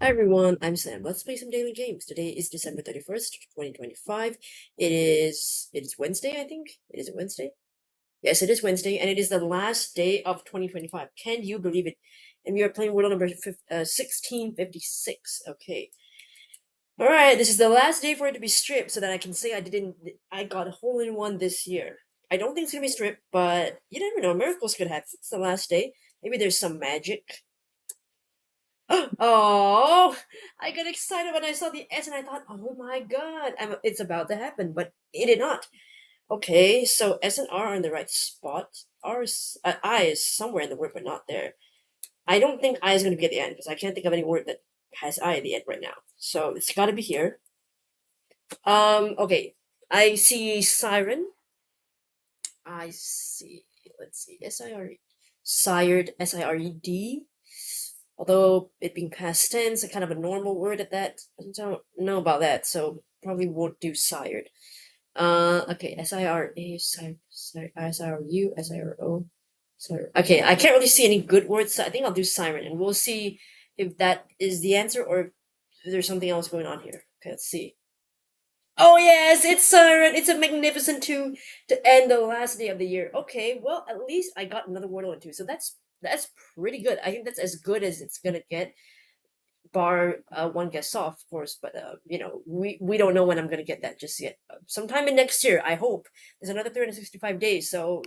Hi everyone, I'm Sam. Let's play some daily games. Today is December 31st, 2025. It is Wednesday, I think. It Wednesday? Yes, it is Wednesday, and it is the last day of 2025. Can you believe it? And we are playing Wordle number 1656. Okay. Alright, this is the last day for it to be stripped so that I can say I got a hole in one this year. I don't think it's gonna be stripped, but you never know. Miracles could happen. It's the last day. Maybe there's some magic. Oh, I got excited when I saw the S and I thought, oh my god, it's about to happen, but it did not. Okay, so S and R are in the right spot. I is somewhere in the word, but not there. I don't think I is going to be at the end because I can't think of any word that has I at the end right now. So it's got to be here. Okay, I see siren. I see. Let's see. S-I-R-E. Sired. S-I-R-E-D. Although it being past tense, a kind of a normal word at that. I don't know about that, so probably won't do sired. Okay, S-I-R-A, S-I-R-U, S-I-R-O. Okay, I can't really see any good words, so I think I'll do siren, and we'll see if that is the answer or if there's something else going on here. Okay, let's see. Oh yes, it's siren. It's a magnificent two to end the last day of the year. Okay, well at least I got another Wordle in two, so that's pretty good. I think that's as good as it's gonna get, bar one guess off, of course. But we don't know when I'm gonna get that just yet. Sometime in next year, I hope. There's another 365 days, so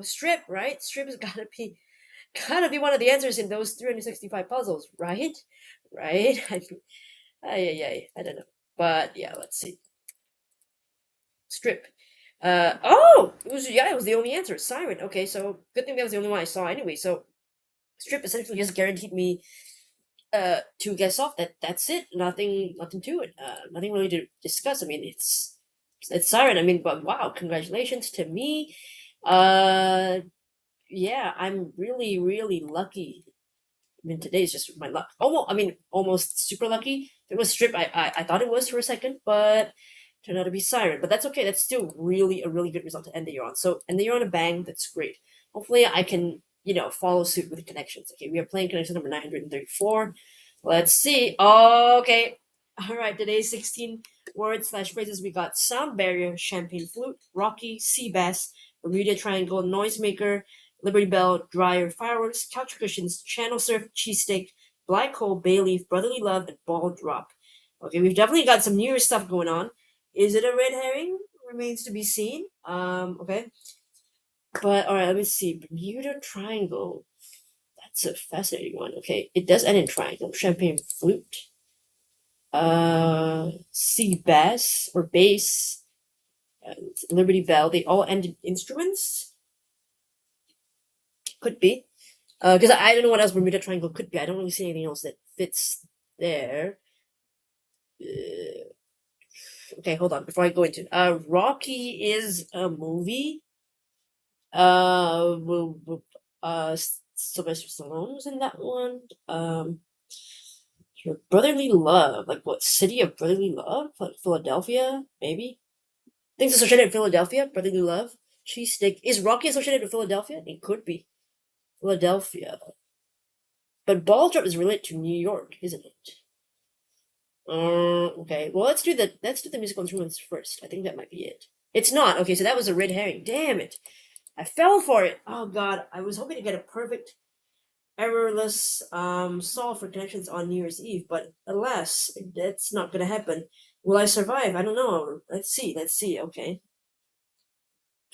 strip, right? Strip has gotta be one of the answers in those 365 puzzles, right? Right? I don't know, but yeah, let's see. Strip. It was the only answer. Siren. Okay, so good thing that was the only one I saw anyway. So strip essentially just guaranteed me to guess off. That's it. Nothing to it. Nothing really to discuss. I mean, it's siren. I mean, but wow, congratulations to me. Uh, yeah, I'm really lucky. I mean, today is just my luck. Almost super lucky. If it was strip, I thought it was for a second, but turned out to be siren. But that's okay. That's still really a really good result to end the year on. So end the year on a bang. That's great. Hopefully, I can follow suit with the connections. Okay, we are playing connection number 934. Let's see. Okay. All right. Today's 16 words/phrases. We got sound barrier, champagne flute, rocky, sea bass, Bermuda triangle, noisemaker, Liberty Bell, dryer, fireworks, couch cushions, channel surf, cheesesteak, black hole, bay leaf, brotherly love, and ball drop. Okay, we've definitely got some newer stuff going on. Is it a red herring? Remains to be seen. Okay. But alright, let me see. Bermuda Triangle. That's a fascinating one. Okay. It does end in triangle. Champagne flute. Sea bass or bass. Liberty Bell. They all end in instruments? Could be. Because I don't know what else Bermuda Triangle could be. I don't really see anything else that fits there. Okay, hold on. Before I go into Rocky is a movie. Uh, Sylvester Stallone was in that one. Your brotherly love, like what city of brotherly love? Like Philadelphia, maybe. Things associated with Philadelphia, brotherly love. Cheesesteak. Is Rocky associated with Philadelphia? It could be Philadelphia, but ball drop is related to New York, isn't it? Okay. Well, let's do the musical instruments first. I think that might be it. It's not. Okay, so that was a red herring. Damn it. I fell for it. Oh god, I was hoping to get a perfect errorless solve for connections on New Year's Eve, but alas, that's not gonna happen. Will I survive? I don't know. Let's see. Okay.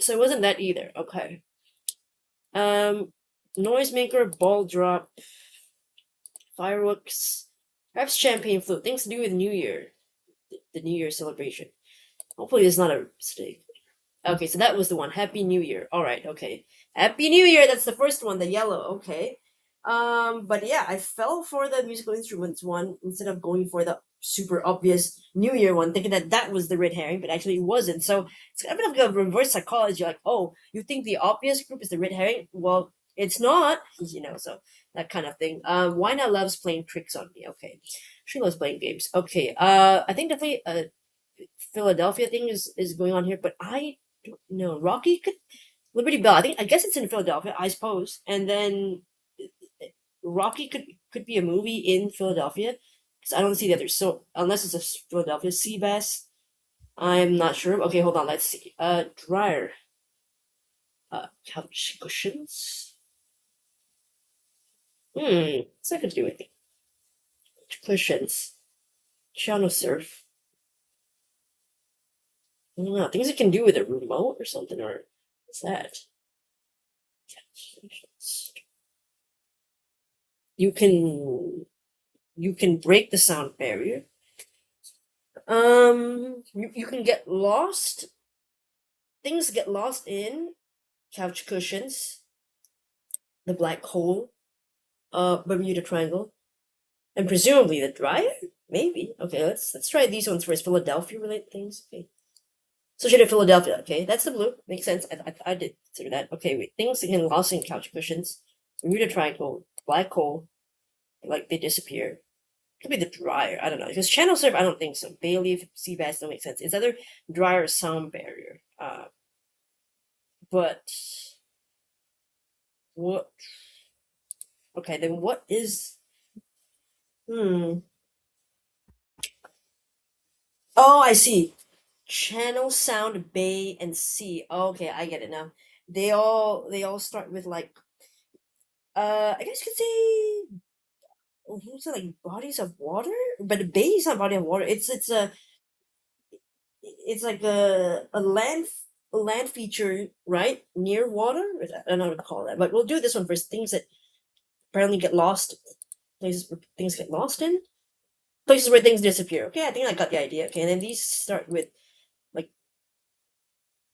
So it wasn't that either. Okay. Um Noisemaker, ball drop, fireworks, perhaps champagne flute. Things to do with New Year. The New Year celebration. Hopefully it's not a mistake. Okay, so that was the one. Happy New Year. All right, okay. Happy New Year. That's the first one, the yellow. Okay. But yeah, I fell for the musical instruments one instead of going for the super obvious New Year one, thinking that that was the red herring, but actually it wasn't. So it's kind of like a reverse psychology. Like, oh, you think the obvious group is the red herring? Well, it's not. So that kind of thing. Wina loves playing tricks on me. Okay, she loves playing games. Okay. I think definitely Philadelphia thing is going on here, but I don't know. Rocky could Liberty Bell. I guess it's in Philadelphia, I suppose. And then Rocky could be a movie in Philadelphia because I don't see that there's so unless it's a Philadelphia sea bass. I'm not sure. Okay, hold on. Let's see. Dryer. Couch cushions. What's that got to do with it? Cushions. Channel surf. I don't know. Things it can do with a remote or something, or what's that? You can break the sound barrier. You can get lost. Things get lost in couch cushions, the black hole, Bermuda Triangle, and presumably the dryer. Maybe. Okay, let's try these ones first. Philadelphia related things. Okay. Associated Philadelphia. Okay, that's the blue. Makes sense. I did consider that. Okay, wait. Things that get lost in couch cushions, Bermuda Triangle, black hole, like they disappear. Could be the dryer. I don't know. Because channel surf, I don't think so. Bay leaf, sea bass don't make sense. It's either dryer or sound barrier. But what? Okay, then what is? Hmm. Oh, I see. Channel, sound, bay, and sea. Okay, I get it now. They all start with like I guess you could say what's it like bodies of water, but the bay is not body of water. It's like a land feature, right? Near water? I don't know what to call that. But we'll do this one first. Things that apparently get lost. Places where things get lost in. Places where things disappear. Okay, I think I got the idea. Okay, and then these start with like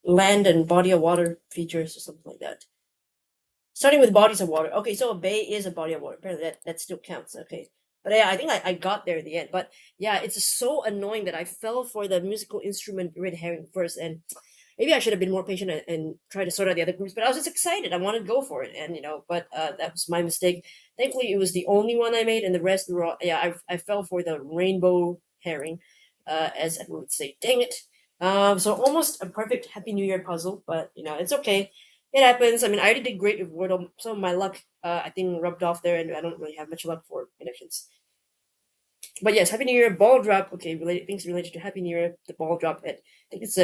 land and body of water features or something like that. Starting with bodies of water. Okay, so a bay is a body of water. Apparently that still counts. Okay. But yeah, I think I got there in the end. But yeah, it's so annoying that I fell for the musical instrument red herring first, and maybe I should have been more patient and try to sort out the other groups. But I was just excited. I wanted to go for it, and but that was my mistake. Thankfully, it was the only one I made, and the rest were all. Yeah, I fell for the rainbow herring, as everyone would say. Dang it. So almost a perfect Happy New Year puzzle, but it's okay. It happens. I mean, I already did great with Wordle. Some of my luck, I think, rubbed off there, and I don't really have much luck for connections. But yes, Happy New Year ball drop. Okay, related things related to Happy New Year. The ball drop at I think it's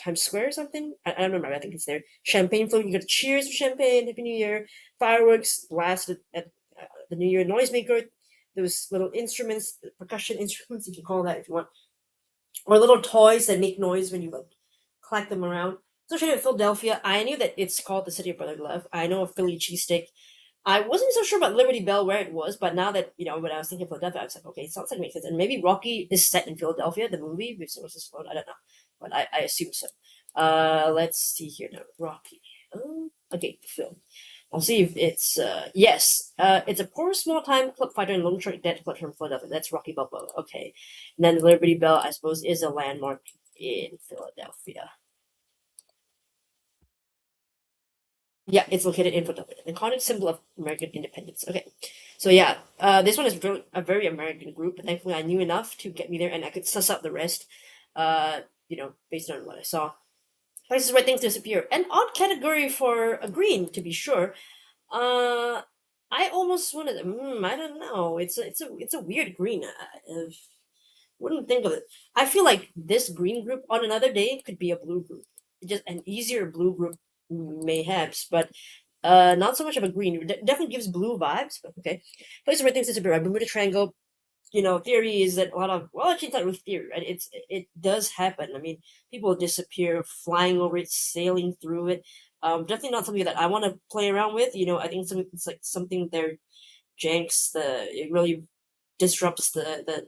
Times Square or something. I don't remember. I think it's there. Champagne float. You got cheers for champagne. Happy New Year. Fireworks blasted at the New Year noisemaker. Those little instruments, percussion instruments, you can call that if you want, or little toys that make noise when you like clack them around. Especially in Philadelphia, I knew that it's called the City of Brotherly Love. I know a Philly cheesesteak. I wasn't so sure about Liberty Bell where it was, but now that when I was thinking of Philadelphia, I was like, okay, it sounds like it makes sense. And maybe Rocky is set in Philadelphia, the movie, which was this phone. I don't know, but I assume so. Let's see here now. Rocky. Okay, the film. I'll see if it's yes. It's a poor small time club fighter and long short dead collector from Philadelphia. That's Rocky Balboa. Okay. And then the Liberty Bell, I suppose, is a landmark in Philadelphia. Yeah, it's located in Philadelphia. The iconic symbol of American independence. Okay. So yeah, this one is a very American group, but thankfully I knew enough to get me there and I could suss out the rest, based on what I saw. Places where things disappear. An odd category for a green, to be sure. Uh, I almost wanted. I don't know. It's a weird green. Wouldn't think of it. I feel like this green group on another day could be a blue group. Just an easier blue group, mayhaps, but not so much of a green. It definitely gives blue vibes, but okay. Places where things disappear. Right? Bermuda Triangle. Theory is that a lot of actually it's not really theory, right? It does happen. I mean, people disappear flying over it, sailing through it. Definitely not something that I want to play around with. I think it's like something there janks it really disrupts the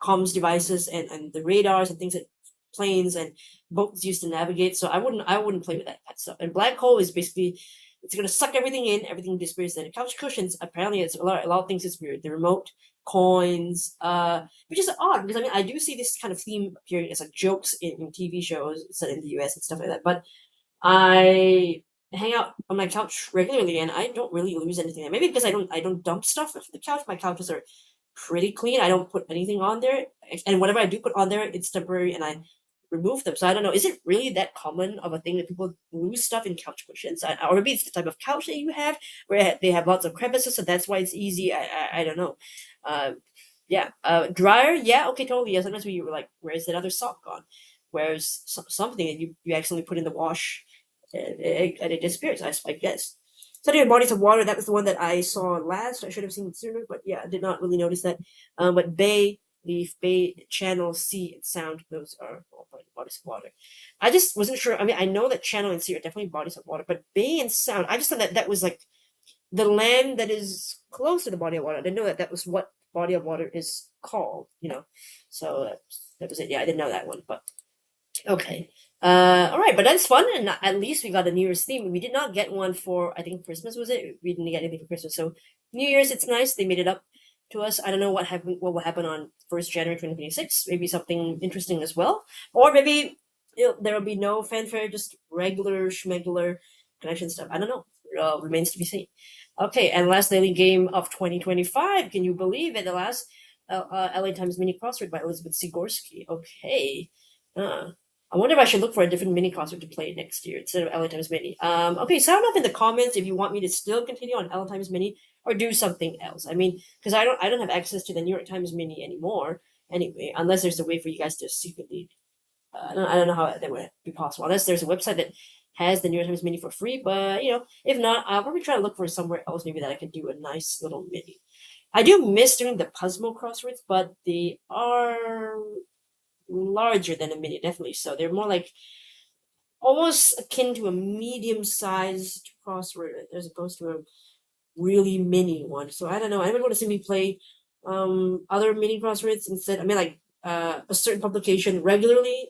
comms devices and the radars and things that planes and boats used to navigate. So I wouldn't play with that stuff. And black hole is basically it's gonna suck everything in, everything disappears. And couch cushions, apparently it's a lot of things is weird. The remote, coins, which is odd because I mean I do see this kind of theme appearing as like jokes in TV shows set in the US and stuff like that. But I hang out on my couch regularly and I don't really lose anything. Maybe because I don't dump stuff onto the couch. My couches are pretty clean. I don't put anything on there. And whatever I do put on there, it's temporary and I remove them. So I don't know. Is it really that common of a thing that people lose stuff in couch cushions? Or maybe it's the type of couch that you have where they have lots of crevices, so that's why it's easy. I don't know. Uh, yeah. Dryer. Yeah. Okay. Totally. Yeah. Sometimes we were like, where's that other sock gone? Where's something that you accidentally put in the wash and it disappears? I guess. Study of bodies of water. That was the one that I saw last. I should have seen it sooner, but yeah, I did not really notice that. But bay, leaf, bay, channel, sea, and sound. Those are all bodies of water. I just wasn't sure. I mean, I know that channel and sea are definitely bodies of water, but bay and sound. I just thought that that was like the land that is close to the body of water. I didn't know that that was what body of water is called. So that was it. Yeah, I didn't know that one, but okay. All right, but that's fun, and at least we got a New Year's theme. We did not get one for, I think, Christmas, was it? We didn't get anything for Christmas, so New Year's, it's nice. They made it up to us. I don't know what will happen on 1st January 2026. Maybe something interesting as well, or maybe there will be no fanfare, just regular schmegular connection stuff. I don't know. Remains to be seen. Okay, and last daily game of 2025. Can you believe it? The last LA Times mini crossword by Elizabeth Sigorsky. Okay. I wonder if I should look for a different mini concert to play next year instead of LA Times Mini. Okay, sound off in the comments if you want me to still continue on LA Times Mini or do something else. I mean, because I don't have access to the New York Times Mini anymore anyway, unless there's a way for you guys to secretly. I don't know how that would be possible unless there's a website that has the New York Times Mini for free. But if not, I'll probably try to look for somewhere else maybe that I can do a nice little mini. I do miss doing the Puzzle crosswords, but they are larger than a mini, definitely. So they're more like almost akin to a medium-sized crossword as opposed to a really mini one. So I don't know. I would want to see me play other mini crosswords instead. I mean, like a certain publication regularly.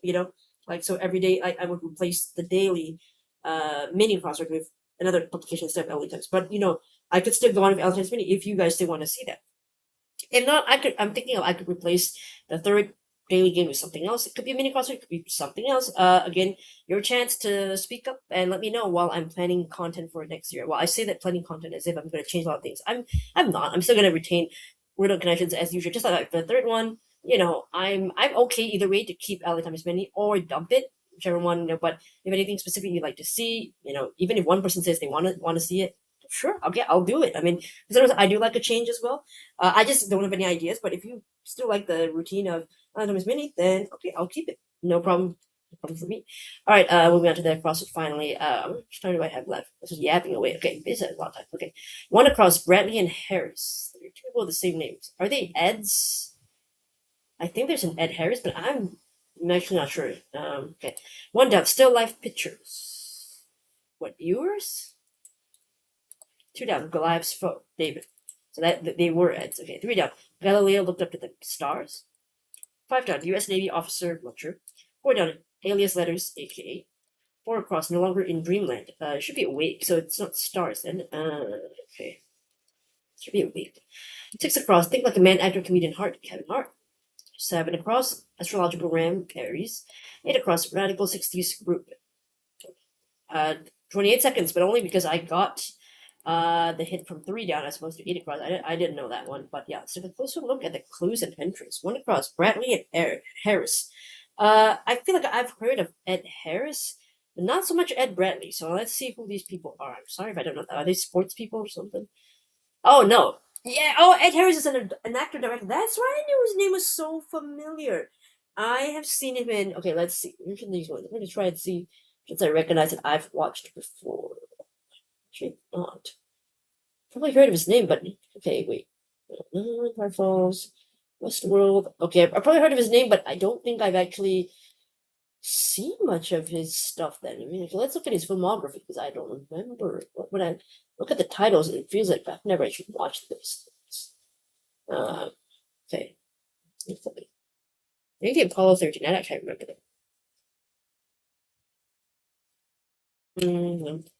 Like so every day I would replace the daily mini crossword with another publication instead of LA Times. But I could still go on with LA Times Mini if you guys still want to see that. If not, I'm thinking I could replace the third daily game with something else. It could be a mini concert, it could be something else. Again, your chance to speak up and let me know while I'm planning content for next year. Well, I say that planning content as if I'm going to change a lot of things. I'm not. I'm still going to retain Wordle connections as usual. Just like the third one, I'm okay either way to keep LA Times Mini or dump it, whichever one. But if anything specific you'd like to see, even if one person says they want to see it, sure, I'll do it. I mean, sometimes I do like a change as well. I just don't have any ideas. But if you still like the routine of Times Mini, then okay, I'll keep it. No problem. No problem for me. All right, moving on to the CrossFit finally. How much time do I have left? This is yapping away. Okay, this is a lot of time. Okay, one across Bradley and Harris. They're two people with the same names. Are they Eds? I think there's an Ed Harris, but I'm actually not sure. Okay, one down. Still life pictures. What, viewers? Two down. Goliath's foe, David. So that they were Eds. Okay, three down. Galileo looked up at the stars. 5 down. U.S. Navy officer lecture. 4 down. Alias letters, aka. 4 across. No longer in dreamland. It should be awake, so it's not stars then. Okay. Should be awake. 6 across. Think like a man, actor, comedian, Hart. Kevin Hart. 7 across. Astrological ram, Aries. 8 across. Radical 60s group. 28 seconds, but only because I got the hit from 3 down as opposed to 8 across. I didn't know that one, but yeah, let's take a closer look at the clues and entries. 1 across, Bradley and Harris. I feel like I've heard of Ed Harris, but not so much Ed Bradley. So let's see who these people are. I'm sorry if I don't know. Are they sports people or something? Oh no. Yeah. Oh, Ed Harris is an actor director. That's why I knew his name was so familiar. I have seen him in. Okay, let's see. Which of these ones? I'm gonna try and see since I recognize that I've watched before. Actually, not. Probably heard of his name, but okay, wait. Park Falls, Westworld. Okay, I probably heard of his name, but I don't think I've actually seen much of his stuff. Then I mean, okay, let's look at his filmography because I don't remember. When I look at the titles, it feels like I've never actually watched this. Okay. Maybe Apollo 13. I actually remember that.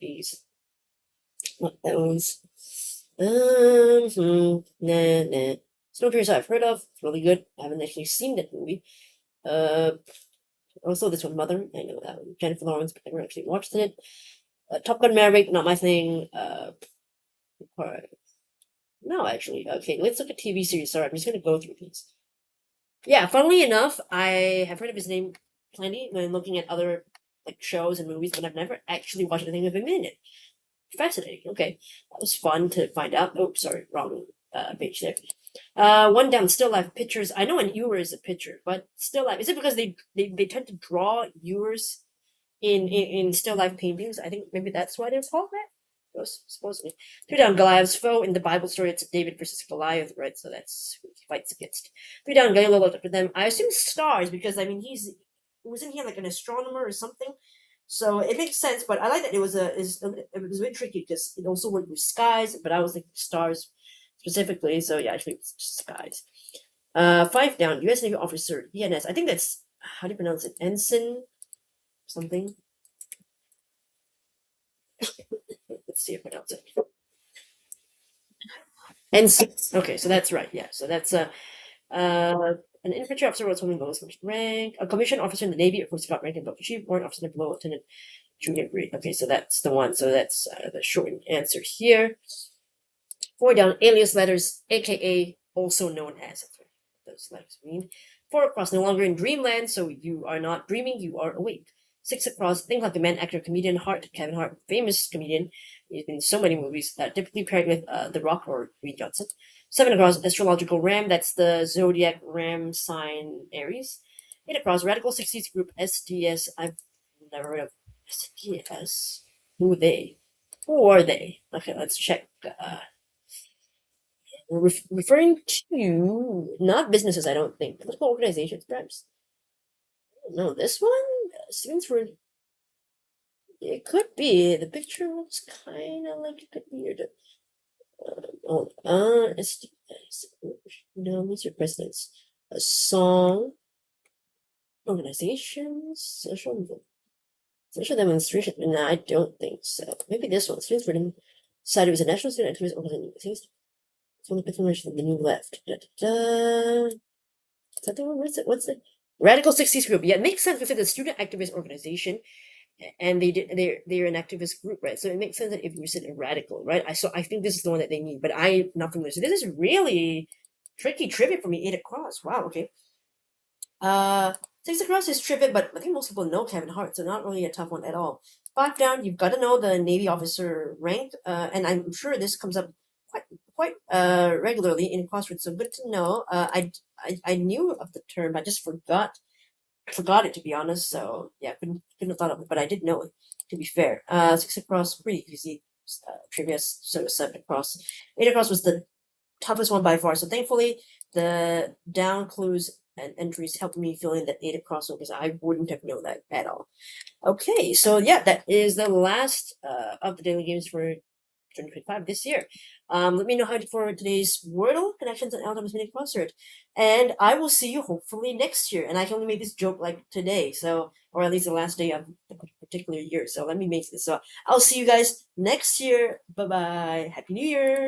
These. Not those. Nah. Snowpiercer I've heard of. It's really good. I haven't actually seen that movie. Also this one, Mother. I know that one. Jennifer Lawrence, but I never actually watched it. Top Gun Maverick, not my thing. No, actually. Okay, let's look at TV series. Sorry, I'm just gonna go through these. Yeah, funnily enough, I have heard of his name plenty when looking at other like shows and movies, but I've never actually watched anything with him in it. Fascinating. Okay, that was fun to find out. Oh, sorry, wrong page there. One down, still life pictures. I know an ewer is a picture, but still life. Is it because they tend to draw ewers in still life paintings? I think maybe that's why they're called that. Supposedly. Three down, Goliath's foe. In the Bible story, it's David versus Goliath, right? So that's who he fights against. Three down, Galileo looked up at them. I assume stars because I mean wasn't he like an astronomer or something? So it makes sense, but I like that it was it was a bit tricky because it also worked with skies, but I was thinking stars specifically. So yeah, actually it's skies. Five down, U.S. Navy officer, ENS. I think that's how do you pronounce it? Ensign something. Let's see if I pronounce it. Ensign. Okay, so that's right. Yeah, so that's an infantry officer was holding the lowest rank. A commissioned officer in the Navy, of course, got rank above chief. Warrant officer below lieutenant. Junior grade. Okay, so that's the one. So that's the short answer here. Four down, alias letters, aka also known as. That's what those letters mean. Four across, no longer in dreamland, so you are not dreaming, you are awake. Six across, think like the man, actor, comedian, Kevin Hart, famous comedian. He's been in so many movies, typically paired with The Rock or Dwayne Johnson. Seven across, astrological ram, that's the zodiac ram sign Aries. Eight across, radical 60s group SDS. I've never heard of SDS. Who are they? Who are they? Okay, let's check. Referring to not businesses, I don't think. Political organizations, perhaps. No, this one seems for. It could be. The picture looks kind of like it could be. No, Mr. Presidents. A song, organizations, social demonstration. No, I don't think so. Maybe this one. Students Freedom Society was a national student activist organization. It's only information the new left. Da, da, da. Something. What's the Radical 60s group? Yeah, it makes sense because it's a student activist organization, and they're an activist group, right? So it makes sense that if you said a radical, right? I think this is the one that they need, but I'm not familiar. So this is really tricky trivia for me. Eight across. Wow. Okay. Uh, Six across is trivia, but I think most people know Kevin Hart, so not really a tough one at all. Five down, you've got to know the Navy officer rank, and I'm sure this comes up quite regularly in Crossword, so good to know. I knew of the term, I just forgot it to be honest. So yeah, couldn't have thought of it, but I did know it. To be fair, six across pretty easy. Previous sort of seven across, eight across was the toughest one by far. So thankfully, the down clues and entries helped me fill in that eight across because I wouldn't have known that at all. Okay, so yeah, that is the last of the daily games for 2025 this year. Let me know how you did for today's Wordle connections and algebra meaning crossword, and I will see you hopefully next year. And I can only make this joke like today, so or at least the last day of the particular year. So let me make this. So I'll see you guys next year. Bye bye. Happy New Year.